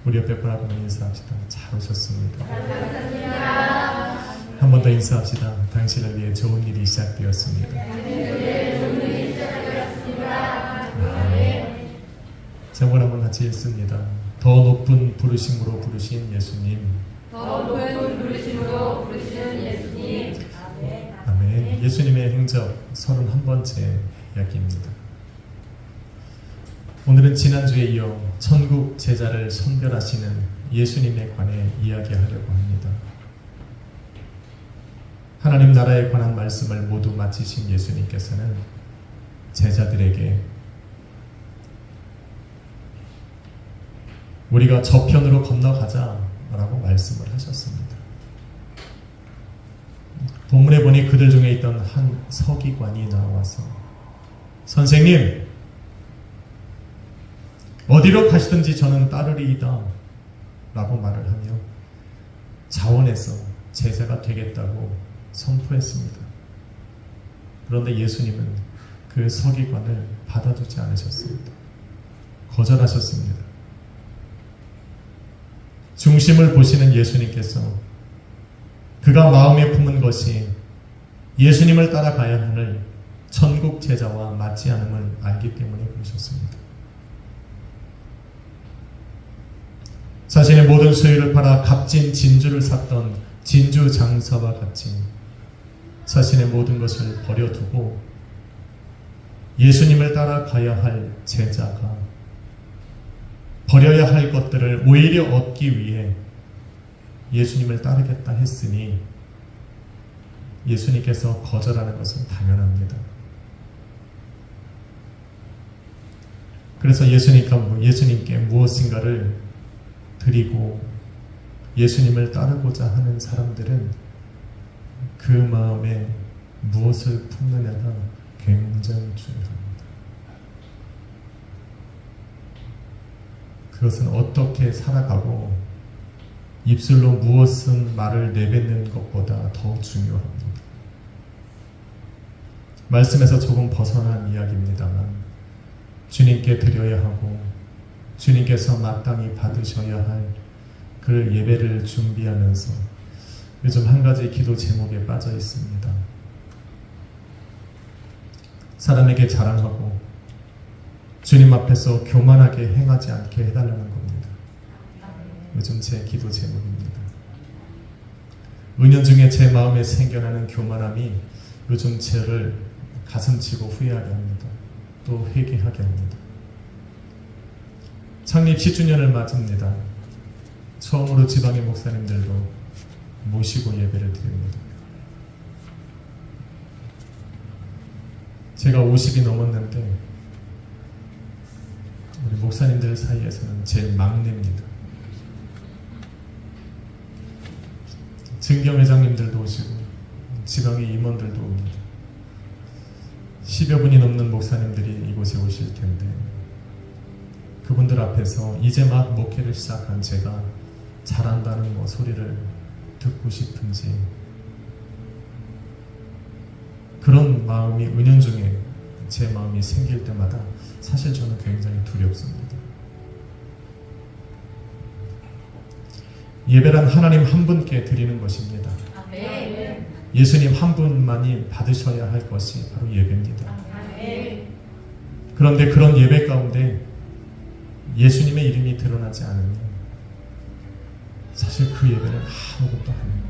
우리 옆에 분하고 인사합시다. 잘 오셨습니다. 감사합니다. 한 번 더 인사합시다. 당신을 위해 좋은 일이 시작되었습니다. 제목을 한번 같이 읽습니다. 더 높은 부르심으로 부르신 예수님. 더 높은 부르심으로 부르시는 예수님. 아멘. 아멘. 예수님의 행적 31번째 이야기입니다. 오늘은 지난주에 이어 천국 제자를 선별하시는 예수님에 관해 이야기하려고 합니다. 하나님 나라에 관한 말씀을 모두 마치신 예수님께서는 제자들에게 우리가 저편으로 건너가자라고 말씀을 하셨습니다. 본문에 보니 그들 중에 있던 한 서기관이 나와서 선생님, 어디로 가시든지 저는 따르리이다 라고 말을 하며 자원해서 제자가 되겠다고 선포했습니다. 그런데 예수님은 그 서기관을 받아주지 않으셨습니다. 거절하셨습니다. 중심을 보시는 예수님께서 그가 마음에 품은 것이 예수님을 따라가야 하는 천국 제자와 맞지 않음을 알기 때문에 그러셨습니다. 자신의 모든 소유를 팔아 값진 진주를 샀던 진주 장사와 같이 자신의 모든 것을 버려두고 예수님을 따라가야 할 제자가 버려야 할 것들을 오히려 얻기 위해 예수님을 따르겠다 했으니 예수님께서 거절하는 것은 당연합니다. 그래서 예수님께 무엇인가를 드리고 예수님을 따르고자 하는 사람들은 그 마음에 무엇을 품느냐가 굉장히 중요합니다. 그것은 어떻게 살아가고 입술로 무엇은 말을 내뱉는 것보다 더 중요합니다. 말씀에서 조금 벗어난 이야기입니다만 주님께 드려야 하고 주님께서 마땅히 받으셔야 할 그 예배를 준비하면서 요즘 한 가지 기도 제목에 빠져 있습니다. 사람에게 자랑하고 주님 앞에서 교만하게 행하지 않게 해달라는 겁니다. 요즘 제 기도 제목입니다. 은연중에 제 마음에 생겨나는 교만함이 요즘 저를 가슴치고 후회하게 합니다. 또 회개하게 합니다. 창립 10주년을 맞습니다. 처음으로 지방의 목사님들도 모시고 예배를 드립니다. 제가 50이 넘었는데 우리 목사님들 사이에서는 제일 막내입니다. 증경회장님들도 오시고 지방의 임원들도 옵니다. 10여 분이 넘는 목사님들이 이곳에 오실 텐데 그분들 앞에서 이제 막 목회를 시작한 제가 잘한다는 소리를 듣고 싶은지 그런 마음이 은연중에 제 마음이 생길 때마다 사실 저는 굉장히 두렵습니다. 예배란 하나님 한 분께 드리는 것입니다. 아멘. 예수님 한 분만이 받으셔야 할 것이 바로 예배입니다. 아멘. 그런데 그런 예배 가운데 예수님의 이름이 드러나지 않으면 사실 그 예배는 아무것도 아니에요.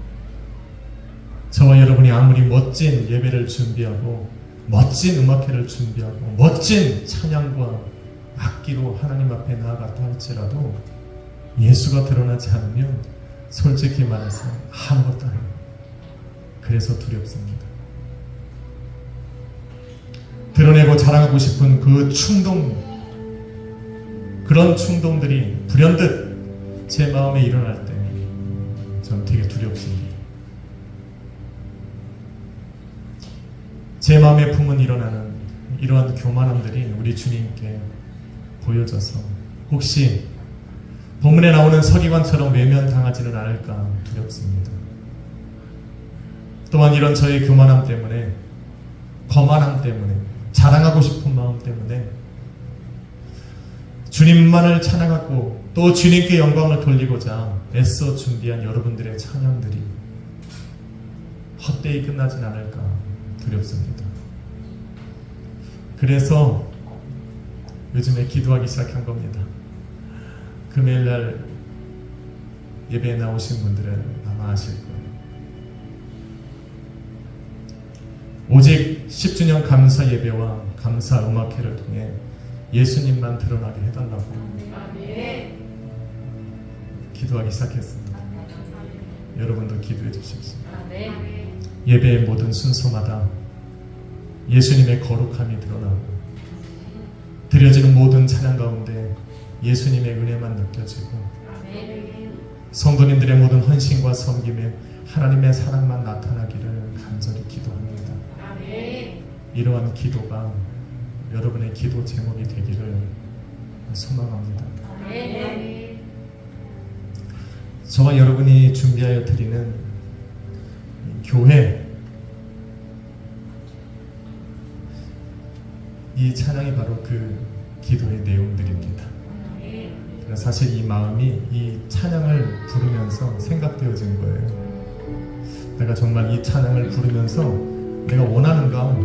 저와 여러분이 아무리 멋진 예배를 준비하고 멋진 음악회를 준비하고 멋진 찬양과 악기로 하나님 앞에 나아갔다 할지라도 예수가 드러나지 않으면 솔직히 말해서 아무것도 아니에요. 그래서 두렵습니다. 드러내고 자랑하고 싶은 그 그런 충동들이 불현듯 제 마음에 일어날 때 저는 되게 두렵습니다. 제 마음에 품은 일어나는 이러한 교만함들이 우리 주님께 보여져서 혹시 본문에 나오는 서기관처럼 외면당하지는 않을까 두렵습니다. 또한 이런 저의 교만함 때문에 거만함 때문에 자랑하고 싶은 마음 때문에 주님만을 찬양하고 또 주님께 영광을 돌리고자 애써 준비한 여러분들의 찬양들이 헛되이 끝나진 않을까 두렵습니다. 그래서 요즘에 기도하기 시작한 겁니다. 금요일날 예배에 나오신 분들은 아마 아실 거예요. 오직 10주년 감사 예배와 감사 음악회를 통해 예수님만 드러나게 해달라고 기도하기 시작했습니다. 여러분도 기도해 주십시오. 예배의 모든 순서마다 예수님의 거룩함이 드러나고 드려지는 모든 찬양 가운데 예수님의 은혜만 느껴지고 성도님들의 모든 헌신과 섬김에 하나님의 사랑만 나타나기를 간절히 기도합니다. 이러한 기도가 여러분의 기도 제목이 되기를 소망합니다. 저와 여러분이 준비하여 드리는 교회, 이 찬양이 바로 그 기도의 내용들입니다. 사실 이 마음이 이 찬양을 부르면서 생각되어진 거예요. 내가 정말 이 찬양을 부르면서 내가 원하는가?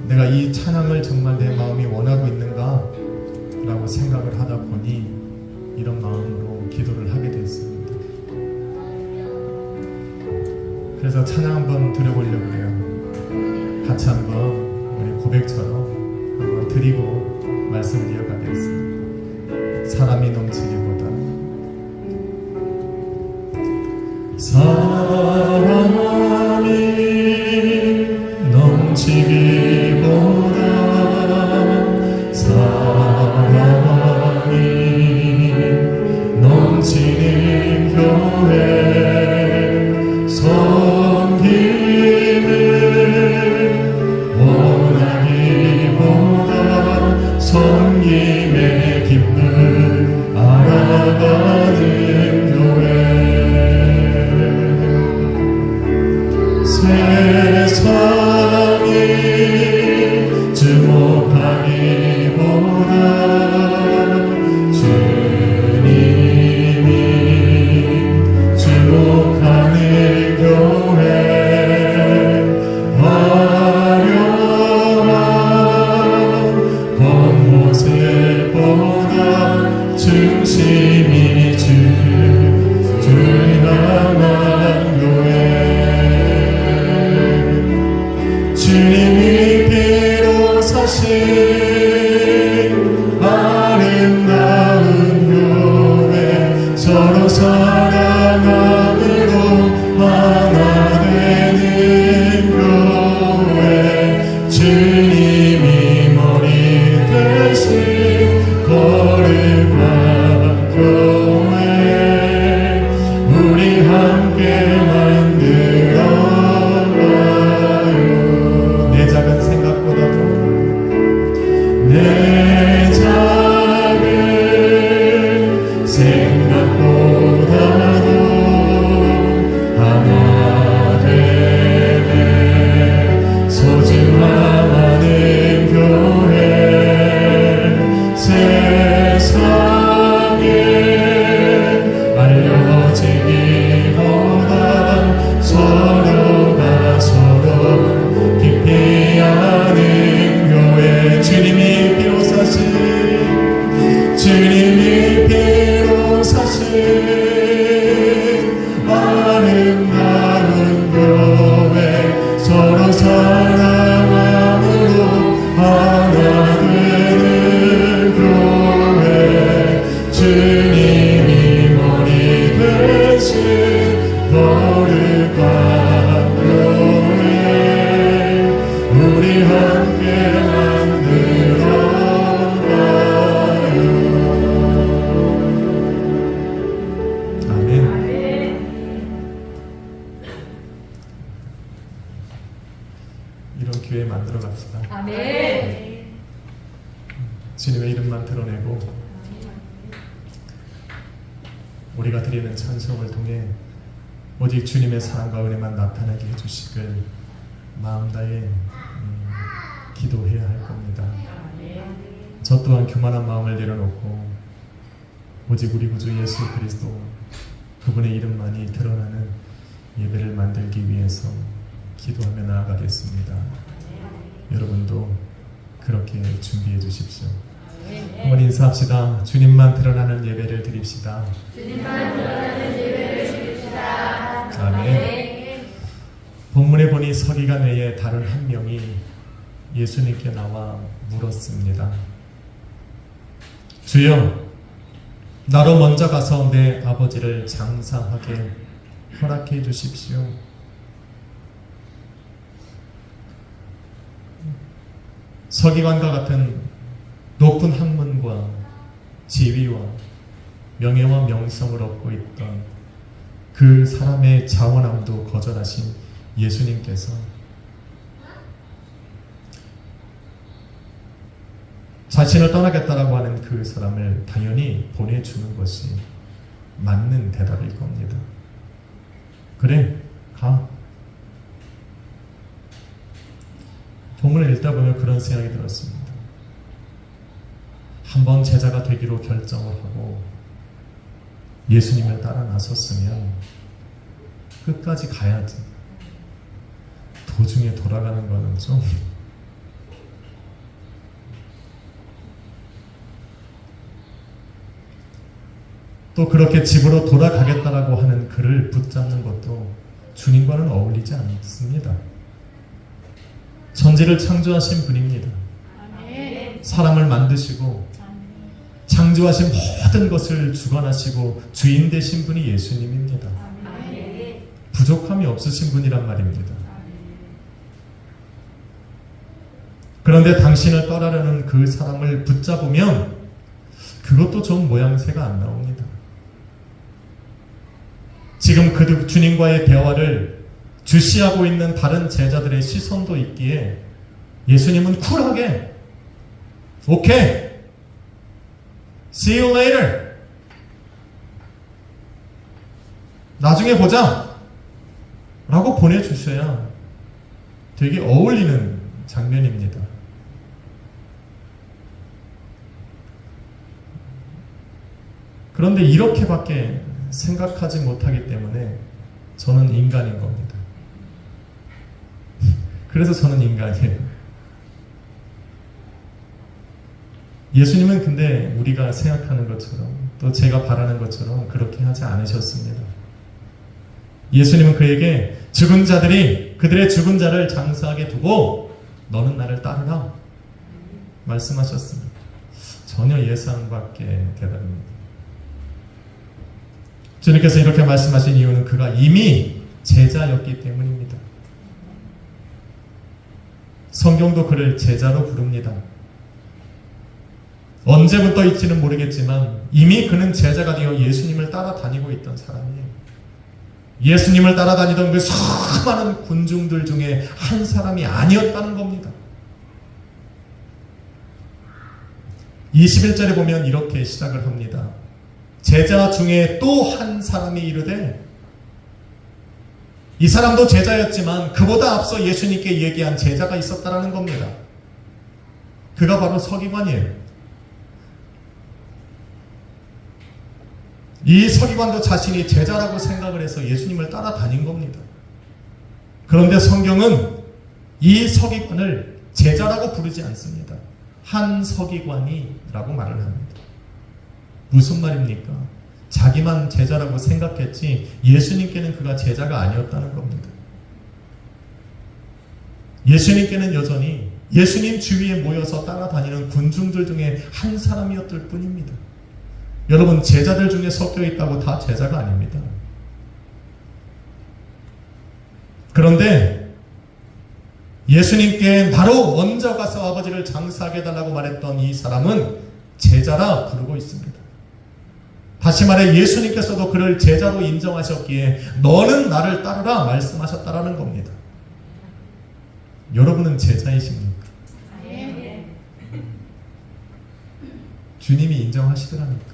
내가 이 찬양을 정말 내 마음이 원하고 있는가? 라고 생각을 하다 보니 이런 마음으로 기도를 하게 됐습니다. 그래서 찬양 한번 드려보려고 해요. 같이 한번 우리 고백처럼 한번 드리고 말씀을 이어가겠습니다. 사람이 넘치기보다 사람이 넘치기보다 사람이 넘치는 교회 섬김을 원하기보다 섬김의 기쁨 알아가는 교회 세상이 주목하기보다 주님이 주목하는 교회 화려한 본모습보다 중심이 주를 향한 교회 주님이 피로 사신 아름다운 교회 서로 사랑함으로 하나 되는 교회 주님이 머리 대신 거룩한 교회 우리 함께 만들어가요. 내 작은 생각보다도 내 작은 생각보다도 하나 되네 소중함하는 교회 세상에 알려지기보다 서로가 서로 깊이 아는 교회 주님이 피로 사신 아름다운 교회 서로 사랑함으로 하나 되는 교회 주님이 머리 되신 거룩한 교회 우리 함께 만들어가요. 아멘. 이런 교회 만들어 갑시다. 아멘. 주님의 이름만 드러내고 우리가 드리는 찬송을 통해 오직 주님의 사랑과 은혜만 나타나게 해주시길 마음 다해 기도해야 할 겁니다. 저 또한 교만한 마음을 내려놓고 오직 우리 구주 예수 그리스도 그분의 이름만이 드러나는 예배를 만들기 위해서 기도하며 나아가겠습니다. 여러분도 그렇게 준비해 주십시오. 한번 인사합시다. 주님만 드러나는 예배를 드립시다. 주님만 드러나는 예배를 드립시다. 아멘. 본문에 보니 서기관 외에 다른 한 명이 예수님께 나와 물었습니다. 주여, 나로 먼저 가서 내 아버지를 장사하게 허락해 주십시오. 서기관과 같은 높은 학문과 지위와 명예와 명성을 얻고 있던 그 사람의 자원함도 거절하신 예수님께서 자신을 떠나겠다라고 하는 그 사람을 당연히 보내주는 것이 맞는 대답일 겁니다. 그래, 가. 본문을 읽다 보면 그런 생각이 들었습니다. 한번 제자가 되기로 결정을 하고 예수님을 따라 나섰으면 끝까지 가야지. 도중에 돌아가는 거는 좀 또 그렇게 집으로 돌아가겠다라고 하는 그를 붙잡는 것도 주님과는 어울리지 않습니다. 천지를 창조하신 분입니다. 사람을 만드시고 창조하신 모든 것을 주관하시고 주인 되신 분이 예수님입니다. 부족함이 없으신 분이란 말입니다. 그런데 당신을 떠나려는 그 사람을 붙잡으면 그것도 좀 모양새가 안 나옵니다. 지금 그 주님과의 대화를 주시하고 있는 다른 제자들의 시선도 있기에 예수님은 쿨하게 오케이, see you later, 나중에 보자 라고 보내주셔야 되게 어울리는 장면입니다. 그런데 이렇게밖에 생각하지 못하기 때문에 저는 인간인 겁니다. 그래서 저는 인간이에요. 예수님은 근데 우리가 생각하는 것처럼 또 제가 바라는 것처럼 그렇게 하지 않으셨습니다. 예수님은 그에게 죽은 자들이 그들의 죽은 자를 장사하게 두고 너는 나를 따르라 말씀하셨습니다. 전혀 예상 밖의 대답입니다. 주님께서 이렇게 말씀하신 이유는 그가 이미 제자였기 때문입니다. 성경도 그를 제자로 부릅니다. 언제부터일지는 모르겠지만 이미 그는 제자가 되어 예수님을 따라다니고 있던 사람이에요. 예수님을 따라다니던 그 수많은 군중들 중에 한 사람이 아니었다는 겁니다. 21절에 보면 이렇게 시작을 합니다. 제자 중에 또 한 사람이 이르되, 이 사람도 제자였지만 그보다 앞서 예수님께 얘기한 제자가 있었다라는 겁니다. 그가 바로 서기관이에요. 이 서기관도 자신이 제자라고 생각을 해서 예수님을 따라다닌 겁니다. 그런데 성경은 이 서기관을 제자라고 부르지 않습니다. 한 서기관이라고 말을 합니다. 무슨 말입니까? 자기만 제자라고 생각했지 예수님께는 그가 제자가 아니었다는 겁니다. 예수님께는 여전히 예수님 주위에 모여서 따라다니는 군중들 중에 한 사람이었을 뿐입니다. 여러분, 제자들 중에 섞여 있다고 다 제자가 아닙니다. 그런데 예수님께 바로 먼저 가서 아버지를 장사하게 해달라고 말했던 이 사람은 제자라 부르고 있습니다. 다시 말해 예수님께서도 그를 제자로 인정하셨기에 너는 나를 따르라 말씀하셨다라는 겁니다. 여러분은 제자이십니까? 주님이 인정하시더랍니까?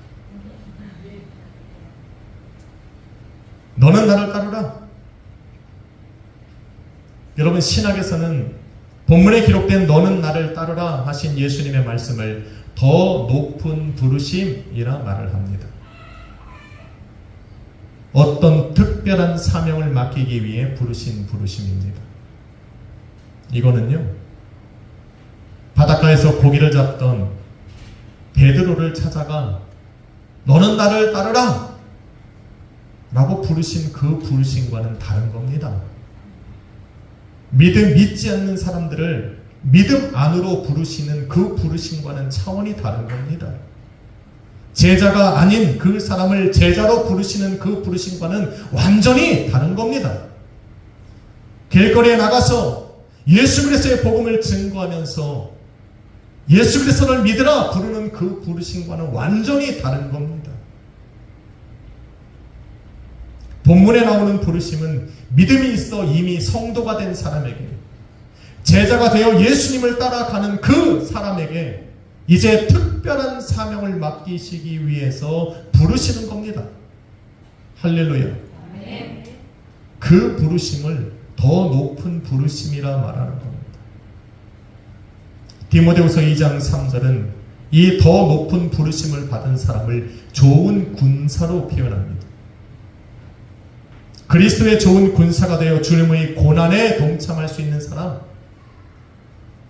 너는 나를 따르라. 여러분, 신학에서는 본문에 기록된 너는 나를 따르라 하신 예수님의 말씀을 더 높은 부르심이라 말을 합니다. 어떤 특별한 사명을 맡기기 위해 부르신 부르심입니다. 이거는요, 바닷가에서 고기를 잡던 베드로를 찾아가 너는 나를 따르라 라고 부르신 그 부르심과는 다른 겁니다. 믿지 않는 사람들을 믿음 안으로 부르시는 그 부르심과는 차원이 다른 겁니다. 제자가 아닌 그 사람을 제자로 부르시는 그 부르심과는 완전히 다른 겁니다. 길거리에 나가서 예수 그리스도의 복음을 증거하면서 예수 그리스도를 믿으라 부르는 그 부르심과는 완전히 다른 겁니다. 본문에 나오는 부르심은 믿음이 있어 이미 성도가 된 사람에게, 제자가 되어 예수님을 따라가는 그 사람에게 이제 특별한 사명을 맡기시기 위해서 부르시는 겁니다. 할렐루야. 그 부르심을 더 높은 부르심이라 말하는 겁니다. 디모데후서 2장 3절은 이 더 높은 부르심을 받은 사람을 좋은 군사로 표현합니다. 그리스도의 좋은 군사가 되어 주님의 고난에 동참할 수 있는 사람,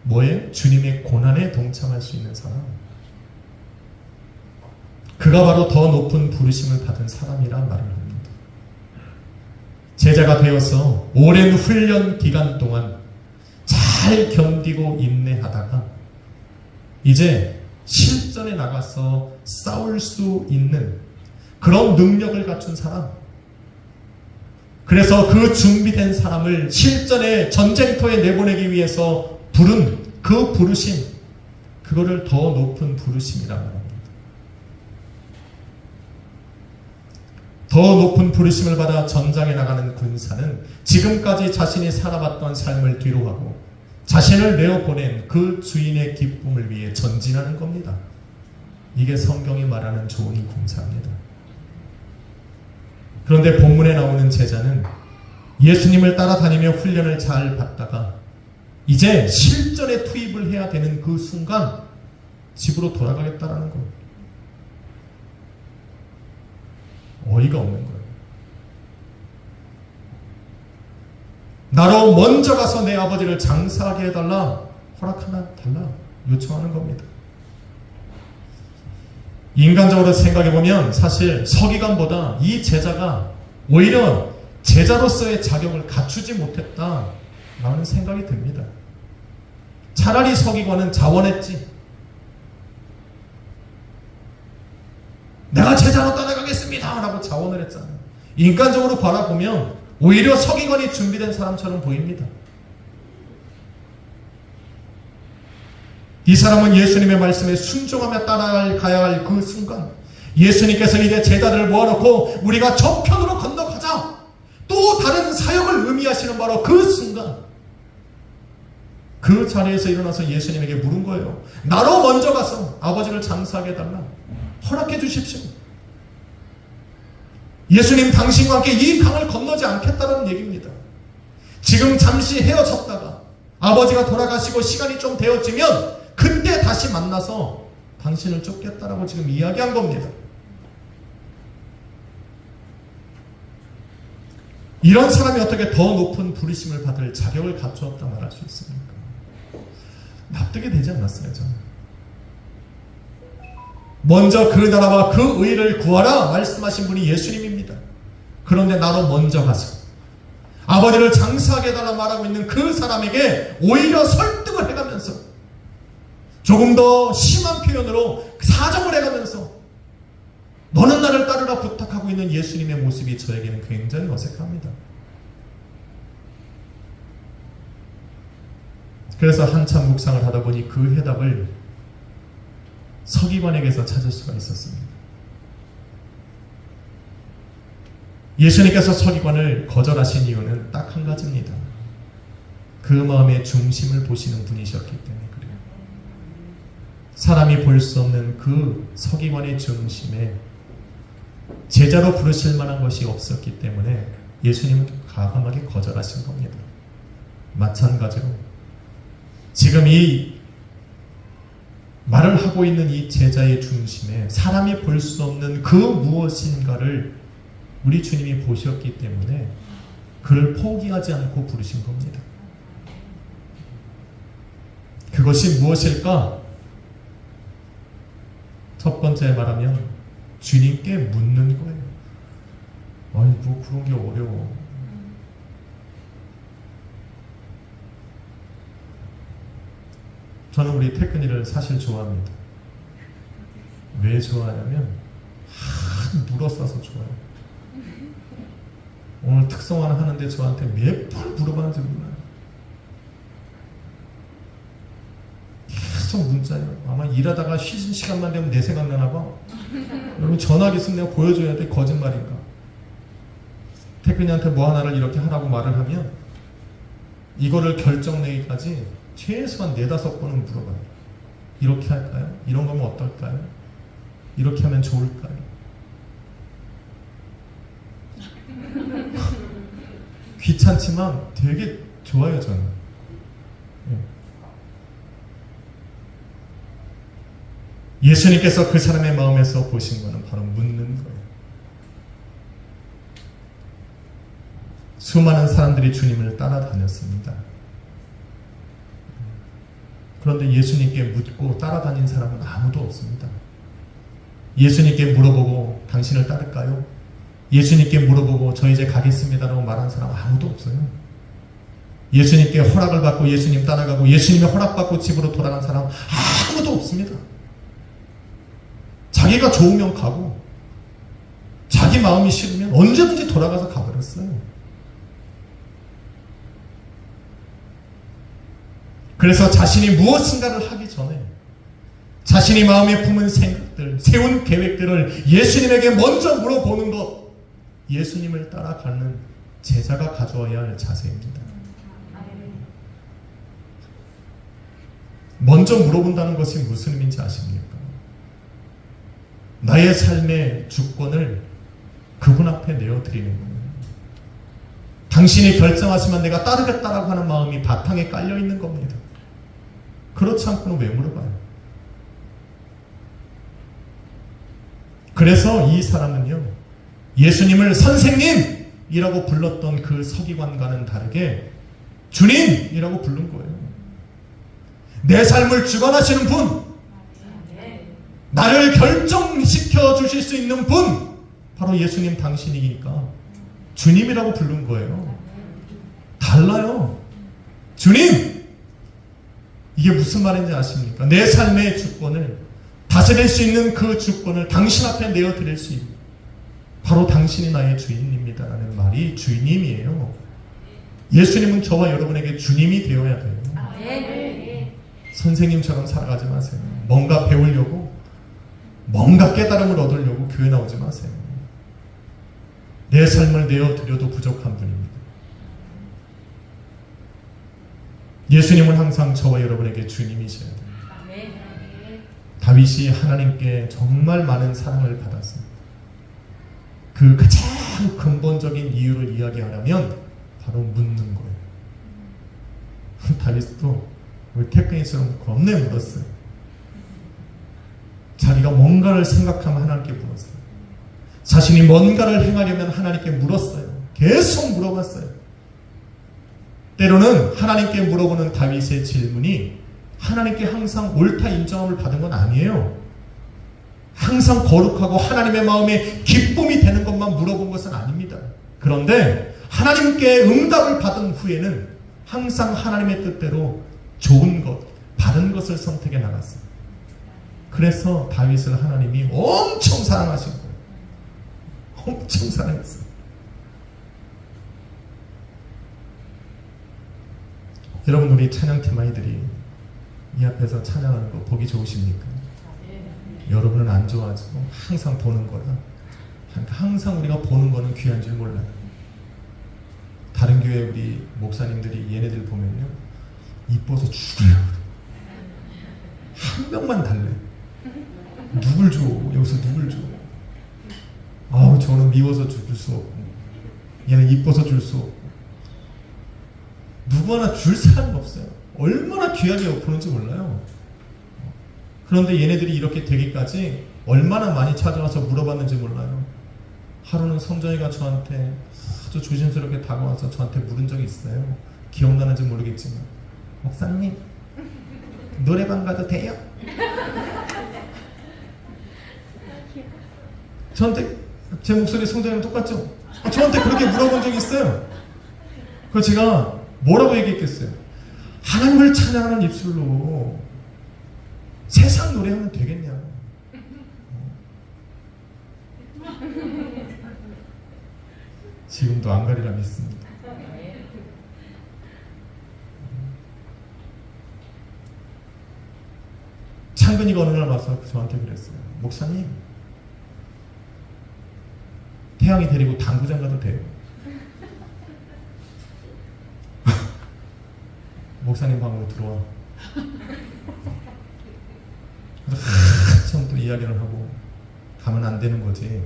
뭐예요? 주님의 고난에 동참할 수 있는 사람, 그가 바로 더 높은 부르심을 받은 사람이라 말을 합니다. 제자가 되어서 오랜 훈련 기간 동안 잘 견디고 인내하다가 이제 실전에 나가서 싸울 수 있는 그런 능력을 갖춘 사람, 그래서 그 준비된 사람을 실전의 전쟁터에 내보내기 위해서 부른 그 부르심, 그거를 더 높은 부르심이라고 합니다. 더 높은 부르심을 받아 전장에 나가는 군사는 지금까지 자신이 살아왔던 삶을 뒤로하고 자신을 내어보낸 그 주인의 기쁨을 위해 전진하는 겁니다. 이게 성경이 말하는 좋은 군사입니다. 그런데 본문에 나오는 제자는 예수님을 따라다니며 훈련을 잘 받다가 이제 실전에 투입을 해야 되는 그 순간 집으로 돌아가겠다라는 거예요. 어이가 없는 거예요. 나로 먼저 가서 내 아버지를 장사하게 해달라, 허락하나 달라 요청하는 겁니다. 인간적으로 생각해보면 사실 서기관보다 이 제자가 오히려 제자로서의 자격을 갖추지 못했다라는 생각이 듭니다. 차라리 서기관은 자원했지. 내가 제자로 따라가겠습니다 라고 자원을 했잖아요. 인간적으로 바라보면 오히려 서기관이 준비된 사람처럼 보입니다. 이 사람은 예수님의 말씀에 순종하며 따라가야 할 그 순간, 예수님께서 이제 제자들을 모아놓고 우리가 저편으로 건너가자, 또 다른 사역을 의미하시는 바로 그 순간, 그 자리에서 일어나서 예수님에게 물은 거예요. 나로 먼저 가서 아버지를 장사하게 해달라, 허락해 주십시오. 예수님, 당신과 함께 이 강을 건너지 않겠다는 얘기입니다. 지금 잠시 헤어졌다가 아버지가 돌아가시고 시간이 좀 되어지면 그때 다시 만나서 당신을 쫓겠다라고 지금 이야기한 겁니다. 이런 사람이 어떻게 더 높은 부르심을 받을 자격을 갖추었다 말할 수 있습니까? 납득이 되지 않았어요, 저는. 먼저 그 나라와 그 의를 구하라 말씀하신 분이 예수님입니다. 그런데 나로 먼저 가서 아버지를 장사하게 해달라 말하고 있는 그 사람에게 오히려 설득을 해가면서 조금 더 심한 표현으로 사정을 해가면서 너는 나를 따르라 부탁하고 있는 예수님의 모습이 저에게는 굉장히 어색합니다. 그래서 한참 묵상을 하다 보니 그 해답을 서기관에게서 찾을 수가 있었습니다. 예수님께서 서기관을 거절하신 이유는 딱 한 가지입니다. 그 마음의 중심을 보시는 분이셨기 때문에 그래요. 사람이 볼 수 없는 그 서기관의 중심에 제자로 부르실 만한 것이 없었기 때문에 예수님은 과감하게 거절하신 겁니다. 마찬가지로 지금 이 말을 하고 있는 이 제자의 중심에 사람이 볼 수 없는 그 무엇인가를 우리 주님이 보셨기 때문에 그를 포기하지 않고 부르신 겁니다. 그것이 무엇일까? 첫 번째 말하면 주님께 묻는 거예요. 아니 뭐 그런 게 어려워. 저는 우리 태근이를 사실 좋아합니다. 왜 좋아하냐면 물어싸서 좋아요. 오늘 특성 하나 하는데 저한테 몇 번 물어봤는지 몰라요. 계속 문자예요. 아마 일하다가 쉬는 시간만 되면 내 생각나나 봐. 여러분 전화기 있으면 내가 보여줘야 돼. 거짓말인가? 태근이한테 뭐 하나를 이렇게 하라고 말을 하면 이거를 결정내기까지 최소한 4-5번은 물어봐요. 이렇게 할까요? 이런 거면 어떨까요? 이렇게 하면 좋을까요? 귀찮지만 되게 좋아요, 저는. 예수님께서 그 사람의 마음에서 보신 것은 바로 묻는 거예요. 수많은 사람들이 주님을 따라다녔습니다. 그런데 예수님께 묻고 따라다닌 사람은 아무도 없습니다. 예수님께 물어보고 당신을 따를까요? 예수님께 물어보고 저 이제 가겠습니다라고 말한 사람 아무도 없어요. 예수님께 허락을 받고 예수님 따라가고 예수님의 허락받고 집으로 돌아간 사람 아무도 없습니다. 자기가 좋으면 가고 자기 마음이 싫으면 언제든지 돌아가서 가버렸어요. 그래서 자신이 무엇인가를 하기 전에 자신이 마음에 품은 생각들, 세운 계획들을 예수님에게 먼저 물어보는 것, 예수님을 따라가는 제자가 가져와야 할 자세입니다. 먼저 물어본다는 것이 무슨 의미인지 아십니까? 나의 삶의 주권을 그분 앞에 내어드리는 거예요. 당신이 결정하시면 내가 따르겠다라고 하는 마음이 바탕에 깔려있는 겁니다. 그렇지 않고는 왜 물어봐요? 그래서 이 사람은요, 예수님을 선생님이라고 불렀던 그 서기관과는 다르게 주님이라고 부른 거예요. 내 삶을 주관하시는 분, 나를 결정시켜 주실 수 있는 분, 바로 예수님 당신이니까 주님이라고 부른 거예요. 달라요. 주님! 이게 무슨 말인지 아십니까? 내 삶의 주권을 다스릴 수 있는 그 주권을 당신 앞에 내어드릴 수 있는, 바로 당신이 나의 주인입니다라는 말이 주님이에요. 예수님은 저와 여러분에게 주님이 되어야 돼요. 선생님처럼 살아가지 마세요. 뭔가 배우려고, 뭔가 깨달음을 얻으려고 교회 나오지 마세요. 내 삶을 내어드려도 부족한 분입니다. 예수님은 항상 저와 여러분에게 주님이셔야 됩니다. 다윗이 하나님께 정말 많은 사랑을 받았습니다. 그 가장 근본적인 이유를 이야기하려면 바로 묻는 거예요. 다윗도 우리 태근이처럼 겁내 물었어요. 자기가 뭔가를 생각하면 하나님께 물었어요. 자신이 뭔가를 행하려면 하나님께 물었어요. 계속 물어봤어요. 때로는 하나님께 물어보는 다윗의 질문이 하나님께 항상 옳다 인정함을 받은 건 아니에요. 항상 거룩하고 하나님의 마음에 기쁨이 되는 것만 물어본 것은 아닙니다. 그런데 하나님께 응답을 받은 후에는 항상 하나님의 뜻대로 좋은 것, 바른 것을 선택해 나갔어요. 그래서 다윗을 하나님이 엄청 사랑하신 거예요. 엄청 사랑했어요. 여러분, 우리 찬양팀 아이들이 이 앞에서 찬양하는 거 보기 좋으십니까? 여러분은 안 좋아하죠. 항상 보는 거라. 항상 우리가 보는 거는 귀한 줄 몰라요. 다른 교회 우리 목사님들이 얘네들 보면요, 이뻐서 죽어요. 한 명만 달래. 누굴 줘? 여기서 누굴 줘? 아우, 저는 미워서 줄 수 없고, 얘는 이뻐서 줄 수 없고. 누구 하나 줄 사람이 없어요. 얼마나 귀하게 보는지 몰라요. 그런데 얘네들이 이렇게 되기까지 얼마나 많이 찾아와서 물어봤는지 몰라요. 하루는 성전이가 저한테 아주 조심스럽게 다가와서 저한테 물은 적이 있어요. 기억나는지 모르겠지만, 목사님 노래방 가도 돼요? 저한테 제 목소리 성전이랑 똑같죠? 저한테 그렇게 물어본 적이 있어요. 그래서 제가 뭐라고 얘기했겠어요? 하나님을 찬양하는 입술로 세상 노래하면 되겠냐? 지금도 안 가리라 믿습니다. 창근이가 어느 날 와서 저한테 그랬어요. 목사님, 태양이 데리고 당구장 가도 돼요? 목사님 방으로 들어와. 한참 또 이야기를 하고 가면 안 되는 거지.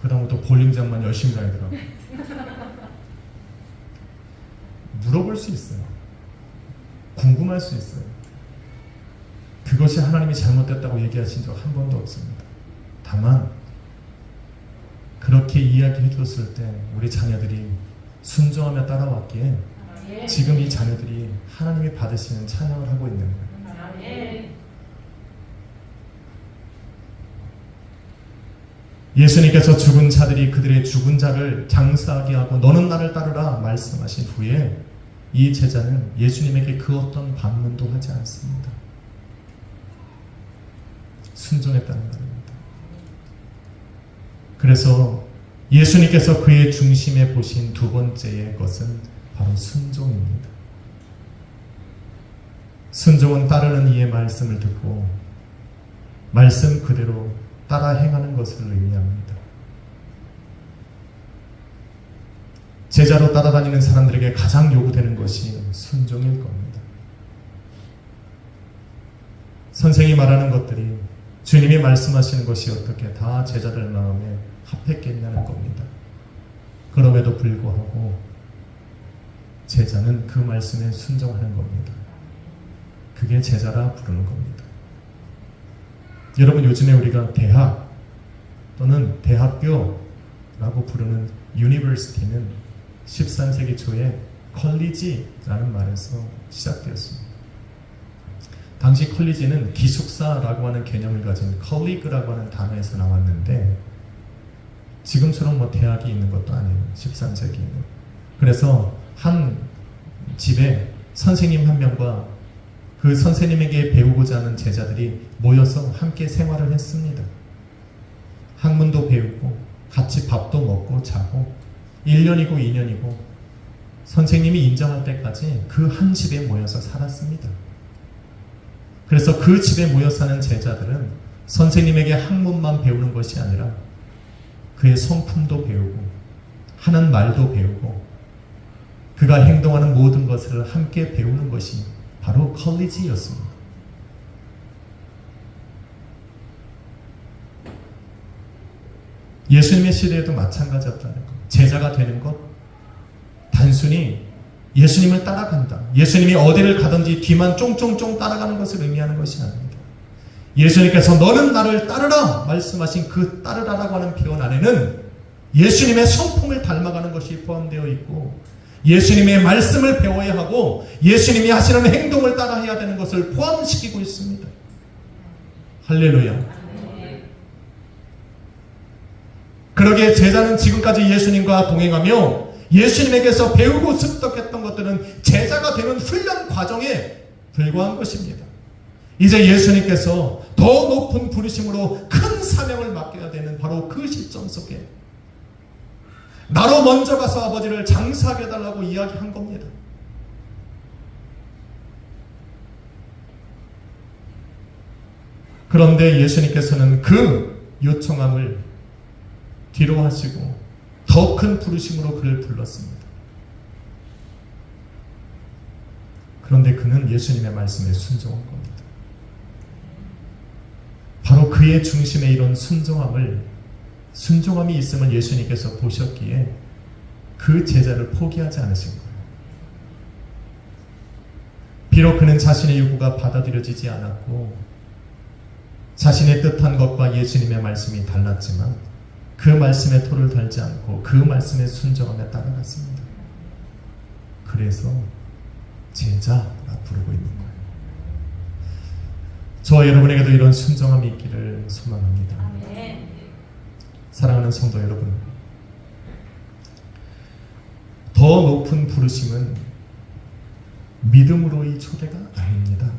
그 다음부터 볼링장만 열심히 다니더라고. 물어볼 수 있어요. 궁금할 수 있어요. 그것이 하나님이 잘못됐다고 얘기하신 적 한 번도 없습니다. 다만 그렇게 이야기해 주었을 때 우리 자녀들이 순종하며 따라왔기에 지금 이 자녀들이 하나님이 받으시는 찬양을 하고 있는 거예요. 예수님께서 죽은 자들이 그들의 죽은 자를 장사하게 하고 너는 나를 따르라 말씀하신 후에 이 제자는 예수님에게 그 어떤 반문도 하지 않습니다. 순종했다는 말입니다. 그래서 예수님께서 그의 중심에 보신 두 번째의 것은 바로 순종입니다. 순종은 따르는 이의 말씀을 듣고 말씀 그대로 따라 행하는 것을 의미합니다. 제자로 따라다니는 사람들에게 가장 요구되는 것이 순종일 겁니다. 선생이 말하는 것들이 주님이 말씀하시는 것이 어떻게 다 제자들 마음에 합했겠냐는 겁니다. 그럼에도 불구하고 제자는 그 말씀에 순종하는 겁니다. 그게 제자라 부르는 겁니다. 여러분, 요즘에 우리가 대학 또는 대학교라고 부르는 university는 13세기 초에 컬리지라는 말에서 시작되었습니다. 당시 컬리지는 기숙사라고 하는 개념을 가진 컬리그라고 하는 단어에서 나왔는데 지금처럼 대학이 있는 것도 아니에요. 13세기에는. 그래서 한 집에 선생님 한 명과 그 선생님에게 배우고자 하는 제자들이 모여서 함께 생활을 했습니다. 학문도 배우고 같이 밥도 먹고 자고 1년이고 2년이고 선생님이 인정할 때까지 그 한 집에 모여서 살았습니다. 그래서 그 집에 모여 사는 제자들은 선생님에게 학문만 배우는 것이 아니라 그의 성품도 배우고 하는 말도 배우고 그가 행동하는 모든 것을 함께 배우는 것이 바로 컬리지였습니다. 예수님의 시대에도 마찬가지였다는 것. 제자가 되는 것, 단순히 예수님을 따라간다. 예수님이 어디를 가든지 뒤만 쫑쫑쫑 따라가는 것을 의미하는 것이 아닙니다. 예수님께서 너는 나를 따르라 말씀하신 그 따르라라고 하는 표현 안에는 예수님의 성품을 닮아가는 것이 포함되어 있고 예수님의 말씀을 배워야 하고 예수님이 하시는 행동을 따라해야 되는 것을 포함시키고 있습니다. 할렐루야. 그러기에 제자는 지금까지 예수님과 동행하며 예수님에게서 배우고 습득했던 것들은 제자가 되는 훈련 과정에 불과한 것입니다. 이제 예수님께서 더 높은 부르심으로 큰 사명을 맡겨야 되는 바로 그 시점 속에 나로 먼저 가서 아버지를 장사하게 해달라고 이야기한 겁니다. 그런데 예수님께서는 그 요청함을 뒤로 하시고 더 큰 부르심으로 그를 불렀습니다. 그런데 그는 예수님의 말씀에 순종한 겁니다. 바로 그의 중심에 이런 순종함이 있음을 예수님께서 보셨기에 그 제자를 포기하지 않으신 거예요. 비록 그는 자신의 요구가 받아들여지지 않았고 자신의 뜻한 것과 예수님의 말씀이 달랐지만 그 말씀에 토를 달지 않고 그 말씀에 순종하며 따라갔습니다. 그래서 제자라 부르고 있는 거예요. 저와 여러분에게도 이런 순종함이 있기를 소망합니다. 사랑하는 성도 여러분, 더 높은 부르심은 믿음으로의 초대가 아닙니다.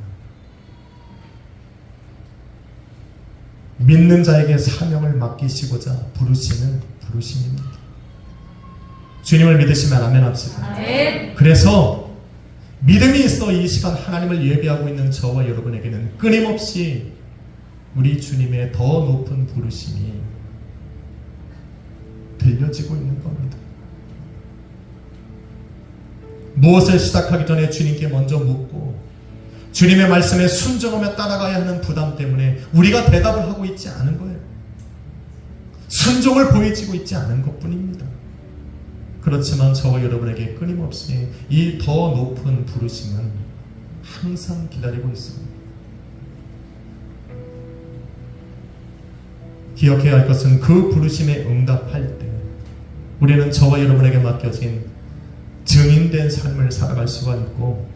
믿는 자에게 사명을 맡기시고자 부르시는 부르심입니다. 주님을 믿으시면 아멘 합시다. 그래서 믿음이 있어 이 시간 하나님을 예배하고 있는 저와 여러분에게는 끊임없이 우리 주님의 더 높은 부르심이 들려지고 있는 겁니다. 무엇을 시작하기 전에 주님께 먼저 묻고 주님의 말씀에 순종하며 따라가야 하는 부담 때문에 우리가 대답을 하고 있지 않은 거예요. 순종을 보여지고 있지 않은 것뿐입니다. 그렇지만 저와 여러분에게 끊임없이 이 더 높은 부르심은 항상 기다리고 있습니다. 기억해야 할 것은 그 부르심에 응답할 때 우리는 저와 여러분에게 맡겨진 증인된 삶을 살아갈 수가 있고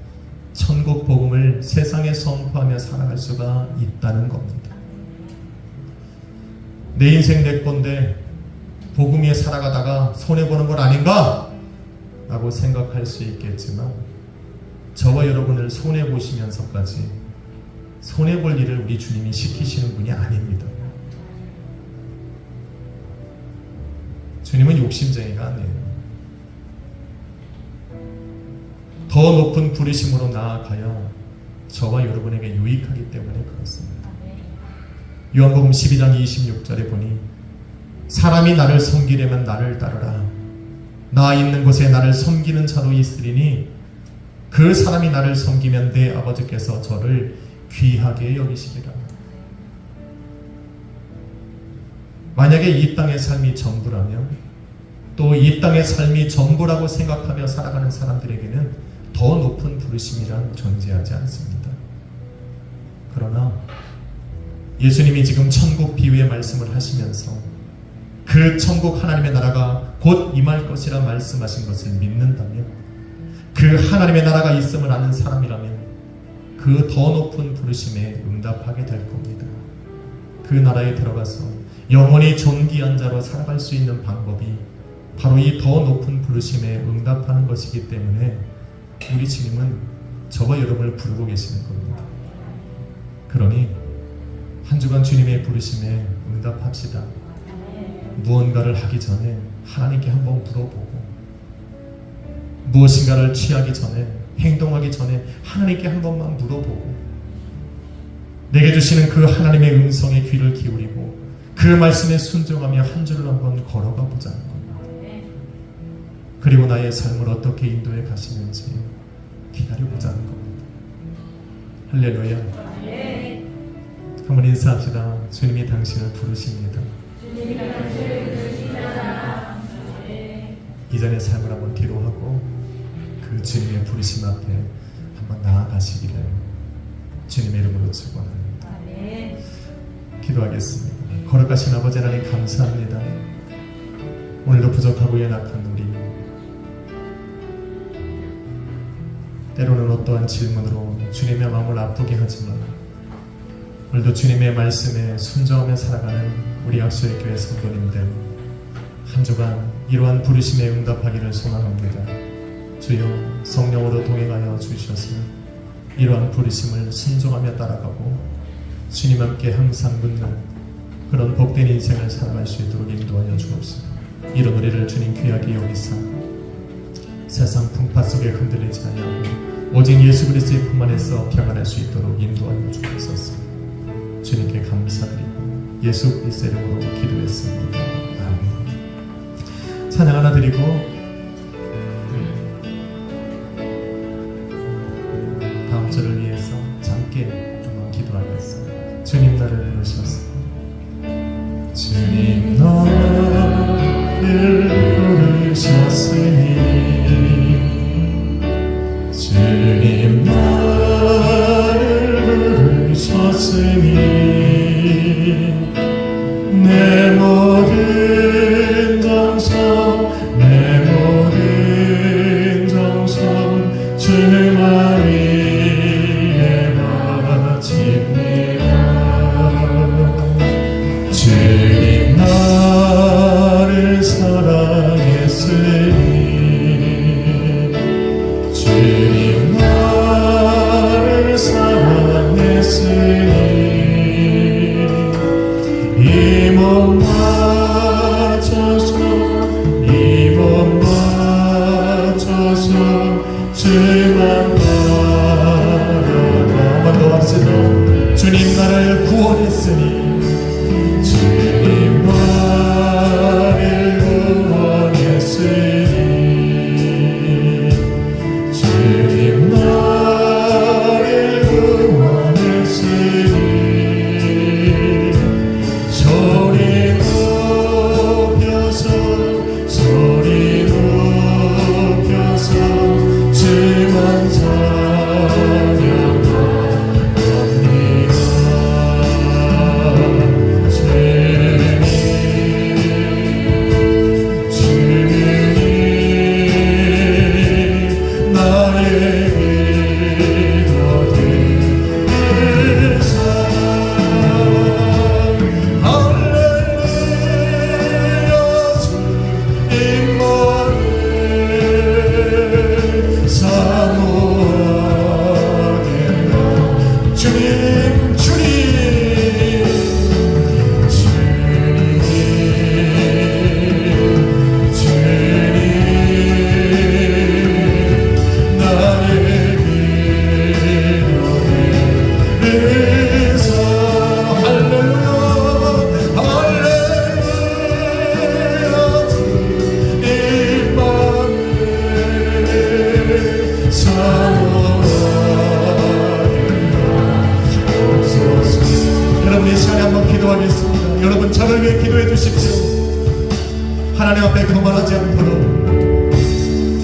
천국 복음을 세상에 선포하며 살아갈 수가 있다는 겁니다. 내 인생 내 건데 복음 위에 살아가다가 손해보는 건 아닌가? 라고 생각할 수 있겠지만 저와 여러분을 손해보시면서까지 손해볼 일을 우리 주님이 시키시는 분이 아닙니다. 주님은 욕심쟁이가 아니에요. 더 높은 부르심으로 나아가야 저와 여러분에게 유익하기 때문에 그렇습니다. 요한복음 12장 26절에 보니 사람이 나를 섬기려면 나를 따르라. 나 있는 곳에 나를 섬기는 자도 있으리니 그 사람이 나를 섬기면 내 아버지께서 저를 귀하게 여기시리라. 만약에 이 땅의 삶이 전부라면 또 이 땅의 삶이 전부라고 생각하며 살아가는 사람들에게는 더 높은 부르심이란 존재하지 않습니다. 그러나 예수님이 지금 천국 비유의 말씀을 하시면서 그 천국 하나님의 나라가 곧 임할 것이라 말씀하신 것을 믿는다면 그 하나님의 나라가 있음을 아는 사람이라면 그 더 높은 부르심에 응답하게 될 겁니다. 그 나라에 들어가서 영원히 존귀한 자로 살아갈 수 있는 방법이 바로 이 더 높은 부르심에 응답하는 것이기 때문에 우리 주님은 저와 여러분을 부르고 계시는 겁니다. 그러니 한 주간 주님의 부르심에 응답합시다. 무언가를 하기 전에 하나님께 한번 물어보고 무엇인가를 취하기 전에 행동하기 전에 하나님께 한 번만 물어보고 내게 주시는 그 하나님의 음성에 귀를 기울이고 그 말씀에 순종하며 한 줄을 한번 걸어가 보자는 겁니다. 그리고 나의 삶을 어떻게 인도해 가시는지 기다려보자는 겁니다. 할렐루야. 한번 인사합시다. 주님이 당신을 부르십니다. 이전의 삶을 한번 뒤로 하고 그 주님의 부르심 앞에 한번 나아가시기를 주님의 이름으로 축원합니다. 기도하겠습니다. 거룩하신 아버지 하나님 감사합니다. 오늘도 부족하고 연약한 우리 때로는 어떠한 질문으로 주님의 마음을 아프게 하지만 오늘도 주님의 말씀에 순종하며 살아가는 우리 약소의 교회 성도님들 한 주간 이러한 부르심에 응답하기를 소망합니다. 주여 성령으로 동행하여 주셔서 이러한 부르심을 순종하며 따라가고 주님 함께 항상 묻는 그런 복된 인생을 살아갈 수 있도록 인도하여 주옵소서. 이런 우리를 주님 귀하게 여기사 세상 풍파 속에 흔들리지 아니하고 오직 예수 그리스도의 품 안에서 평안할 수 있도록 인도하여 주옵소서. 주님께 감사드리고 예수 그리스도의 이름으로 기도했습니다. 아멘. 찬양 하나 드리고 다음 절을 위해서 잠께 한번 기도하겠습니다. 주님 나를 부르셔서 주님 나를 부르셨으니 주님 나를 부르셨으니 내 모든 정성 내 모든 정성 주만 위에 바칩니다. 주님 나를 사랑했으니 주님 나를 사랑했으니 이 몸 바쳐서 이 몸 바쳐서 주만 바라봐. 한번 더 합시다. 주님 나를 구원했으니 주님 나를 구원했으니 주님 나를 구원했으니 소리 높여서 주만 찬양합니다. 여러분 이 시간에 한번 기도하겠습니다. 여러분 저를 위해 기도해 주십시오. 하나님 앞에 거만하지 않도록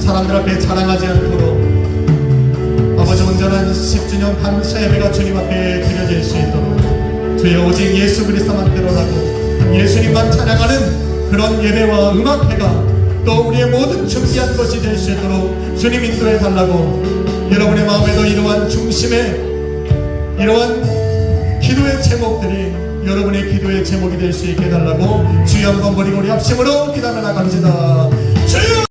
사람들 앞에 자랑하지 않도록 아버지 온전한 10주년 감사 예배가 주님 앞에 드려질 수 있도록 주여 오직 예수 그리스도만 드러나고 예수님만 찬양하는 그런 예배와 음악회가 또 우리의 모든 준비한 것이 될 수 있도록 주님 인도해 달라고 여러분의 마음에도 이러한 중심의 이러한 기도의 제목들이 여러분의 기도의 제목이 될 수 있게 해달라고 주여 한번 버리고 우리 합심으로 기도하며 나갑시다. 주여!